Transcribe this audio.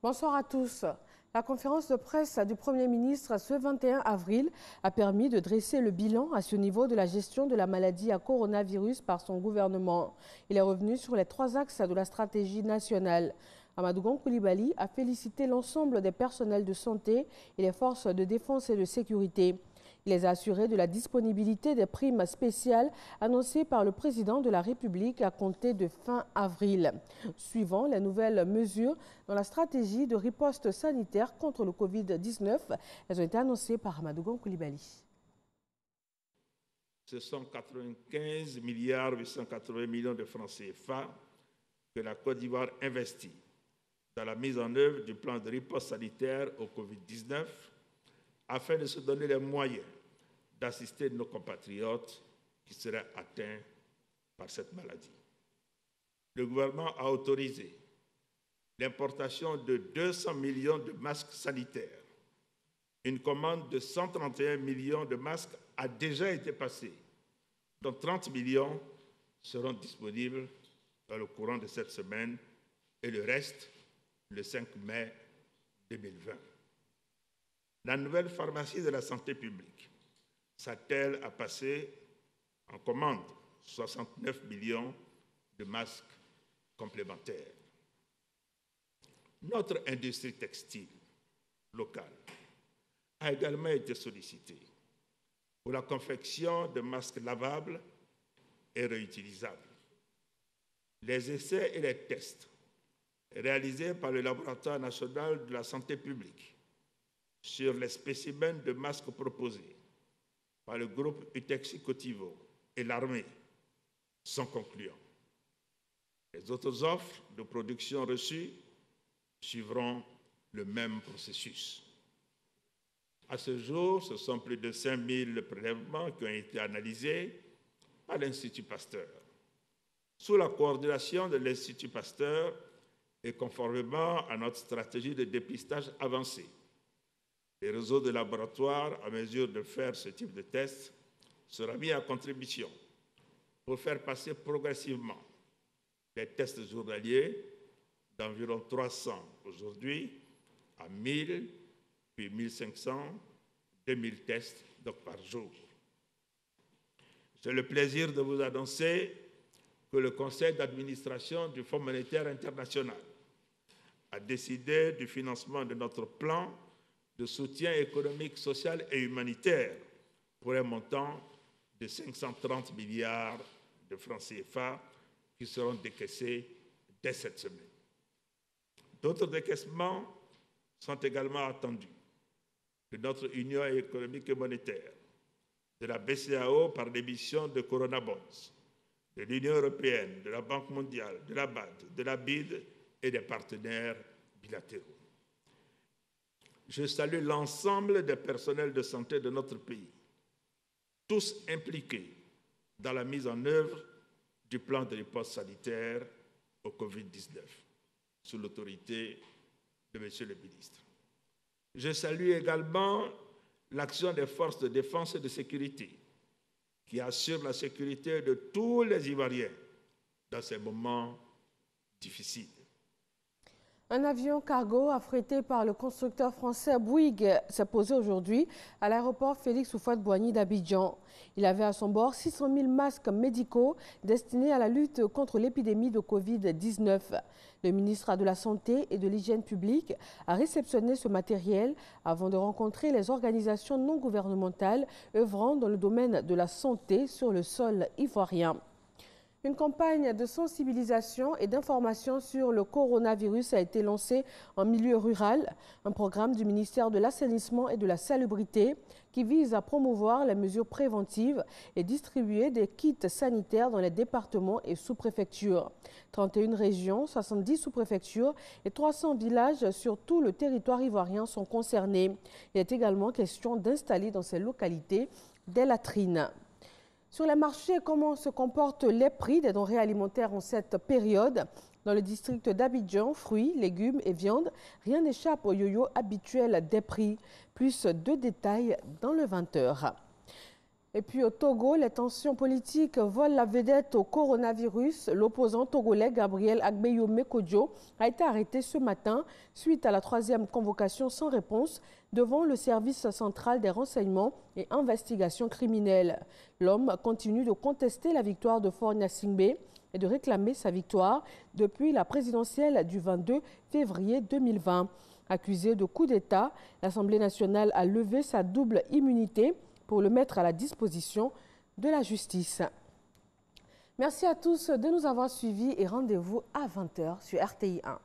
Bonsoir à tous. La conférence de presse du Premier ministre ce 21 avril a permis de dresser le bilan à ce niveau de la gestion de la maladie à coronavirus par son gouvernement. Il est revenu sur les 3 axes de la stratégie nationale. Amadou Gon Coulibaly a félicité l'ensemble des personnels de santé et les forces de défense et de sécurité. Il les a assurés de la disponibilité des primes spéciales annoncées par le président de la République à compter de fin avril. Suivant les nouvelles mesures dans la stratégie de riposte sanitaire contre le Covid-19, elles ont été annoncées par Amadou Gon Coulibaly. Ce sont 95 milliards 880 millions de francs CFA que la Côte d'Ivoire investit dans la mise en œuvre du plan de riposte sanitaire au Covid-19 afin de se donner les moyens d'assister nos compatriotes qui seraient atteints par cette maladie. Le gouvernement a autorisé l'importation de 200 millions de masques sanitaires. Une commande de 131 millions de masques a déjà été passée, dont 30 millions seront disponibles dans le courant de cette semaine et le reste le 5 mai 2020. La nouvelle pharmacie de la santé publique s'attelle à passer en commande 69 millions de masques complémentaires. Notre industrie textile locale a également été sollicitée pour la confection de masques lavables et réutilisables. Les essais et les tests réalisés par le Laboratoire national de la santé publique sur les spécimens de masques proposés par le groupe Utexi-Cotivo et l'armée sont concluants. Les autres offres de production reçues suivront le même processus. À ce jour, ce sont plus de 5000 prélèvements qui ont été analysés par l'Institut Pasteur. Sous la coordination de l'Institut Pasteur et conformément à notre stratégie de dépistage avancée, les réseaux de laboratoires à mesure de faire ce type de tests sera mis à contribution pour faire passer progressivement les tests journaliers d'environ 300 aujourd'hui à 1000, puis 1500, 2000 tests donc par jour. J'ai le plaisir de vous annoncer que le conseil d'administration du Fonds monétaire international a décidé du financement de notre plan de soutien économique, social et humanitaire pour un montant de 530 milliards de francs CFA qui seront décaissés dès cette semaine. D'autres décaissements sont également attendus de notre Union économique et monétaire, de la BCEAO par l'émission de Corona Bonds, de l'Union européenne, de la Banque mondiale, de la BAD, de la BID et des partenaires bilatéraux. Je salue l'ensemble des personnels de santé de notre pays, tous impliqués dans la mise en œuvre du plan de riposte sanitaire au Covid-19, sous l'autorité de M. le ministre. Je salue également l'action des forces de défense et de sécurité qui assurent la sécurité de tous les Ivoiriens dans ces moments difficiles. Un avion cargo affrété par le constructeur français Bouygues s'est posé aujourd'hui à l'aéroport Félix Houphouët-Boigny d'Abidjan. Il avait à son bord 600 000 masques médicaux destinés à la lutte contre l'épidémie de Covid-19. Le ministre de la Santé et de l'Hygiène publique a réceptionné ce matériel avant de rencontrer les organisations non gouvernementales œuvrant dans le domaine de la santé sur le sol ivoirien. Une campagne de sensibilisation et d'information sur le coronavirus a été lancée en milieu rural, un programme du ministère de l'Assainissement et de la Salubrité qui vise à promouvoir les mesures préventives et distribuer des kits sanitaires dans les départements et sous-préfectures. 31 régions, 70 sous-préfectures et 300 villages sur tout le territoire ivoirien sont concernés. Il est également question d'installer dans ces localités des latrines. Sur les marchés, comment se comportent les prix des denrées alimentaires en cette période? Dans le district d'Abidjan, fruits, légumes et viandes, rien n'échappe au yo-yo habituel des prix. Plus de détails dans le 20h. Et puis au Togo, les tensions politiques volent la vedette au coronavirus. L'opposant togolais Gabriel Agbeyome Kodjo a été arrêté ce matin suite à la 3e convocation sans réponse devant le service central des renseignements et investigations criminelles. L'homme continue de contester la victoire de Faure Gnassingbé et de réclamer sa victoire depuis la présidentielle du 22 février 2020. Accusé de coup d'État, l'Assemblée nationale a levé sa double immunité pour le mettre à la disposition de la justice. Merci à tous de nous avoir suivis et rendez-vous à 20h sur RTI 1.